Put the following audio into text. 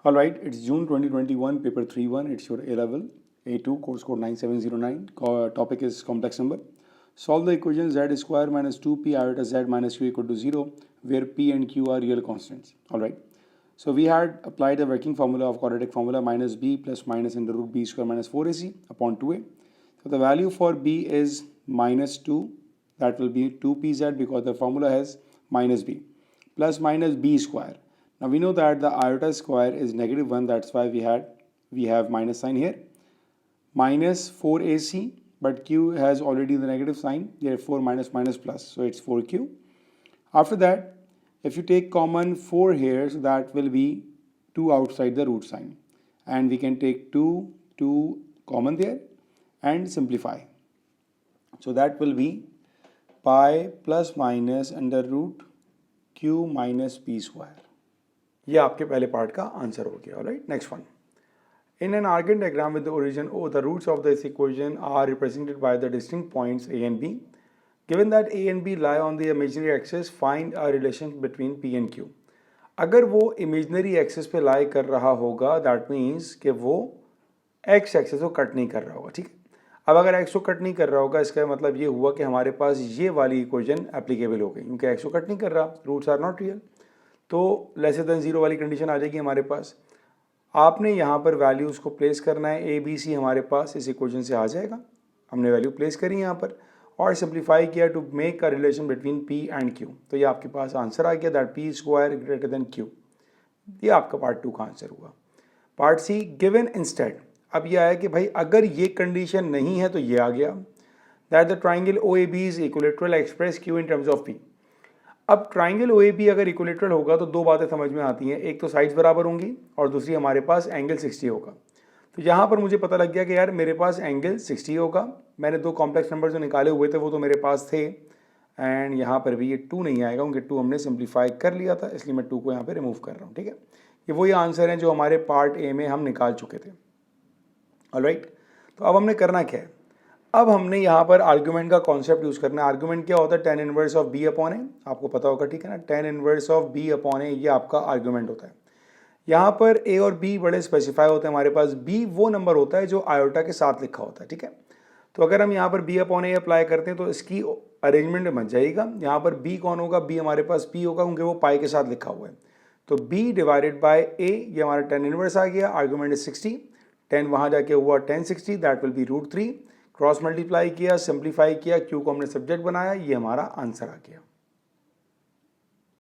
All right, it's June 2021, paper 3-1. It's your A level, A2, course code 9709. Topic is complex number. Solve the equation z square minus 2p iota z minus q equal to 0, where p and q are real constants. All right. So we had applied the working formula of quadratic formula minus b plus minus under root b square minus 4ac upon 2a. So the value for b is minus 2. That will be 2pz because the formula has minus b plus minus b square. Now we know that the iota square is negative 1, that's why we have minus sign here. Minus 4ac, but q has already the negative sign, therefore minus minus plus, so it's 4q. After that, if you take common 4 here, so that will be 2 outside the root sign. And we can take 2 common there and simplify. So that will be pi plus minus under root q minus p square. ये आपके पहले part का answer हो गया. Alright, next one. In an arcane diagram with the origin O, the roots of this equation are represented by the distinct points A and B. Given that A and B lie on the imaginary axis, find a relation between P and Q. अगर वो imaginary axis पे lie कर रहा होगा, that means कि वो x axis को cut नहीं कर रहा होगा. ठीक है. अब अगर x को कट नहीं कर रहा होगा, इसका मतलब ये हुआ कि हमारे पास ये वाली इक्वेशन एप्लीकेबल हो गई, क्योंकि x को कट नहीं कर रहा, रूट्स आर नॉट रियल. तो लेस देन 0 वाली कंडीशन आ जाएगी हमारे पास. आपने यहाँ पर वैल्यूज़ को प्लेस करना है. ए बी सी हमारे पास इस इक्वेशन से आ जाएगा. हमने वैल्यू प्लेस करी यहाँ पर और सिंप्लीफाई किया to make a relation between P and Q. तो ये आपके पास आंसर आ गया, that P square greater than Q. ये आपका पार्ट 2 का आंसर हुआ. Part C, given instead. अब ये आया कि भाई अगर ये कंडीशन नहीं है तो ये आ गया, that the triangle O A B is equilateral, express Q in terms of P. अब ट्राइंगल ओ ए बी अगर इक्विलेटरल होगा तो दो बातें समझ में आती हैं. एक तो साइड्स बराबर होंगी और दूसरी हमारे पास एंगल 60 होगा. तो यहाँ पर मुझे पता लग गया कि यार मेरे पास एंगल 60 होगा. मैंने दो कॉम्प्लेक्स नंबर जो निकाले हुए थे वो तो मेरे पास थे, एंड यहाँ पर भी ये 2 नहीं आएगा क्योंकि 2 हमने सिंप्लीफाई कर लिया था, इसलिए मैं 2 को यहाँ पर रिमूव कर रहा हूँ. ठीक है. ये वही आंसर हैं जो हमारे पार्ट ए में हम निकाल चुके थे. ऑलराइट, तो अब हमने करना क्या है. अब हमने यहाँ पर आर्ग्यूमेंट का कॉन्सेप्ट यूज़ करना है. आर्ग्यूमेंट क्या होता है? tan inverse of b upon a. आपको पता होगा, ठीक है ना. tan inverse of b upon a ये आपका आर्ग्यूमेंट होता है. यहाँ पर a और b बड़े स्पेसिफाई होते हैं हमारे पास. b वो नंबर होता है जो आयोटा के साथ लिखा होता है. ठीक है. तो अगर हम यहाँ पर b अपॉन ए अप्लाई करते हैं तो इसकी अरेंजमेंट बन जाएगा. यहाँ पर b कौन होगा? b हमारे पास p होगा क्योंकि वो पाई के साथ लिखा हुआ है. तो b डिवाइडेड बाय a, ये हमारा tan इनवर्स आ गया. Argument is 60. 10 वहाँ जाके हुआ tan 60, that will be √3. Cross multiply किया, सिंप्लीफाई किया, क्यू को हमने सब्जेक्ट बनाया, ये हमारा आंसर आ गया.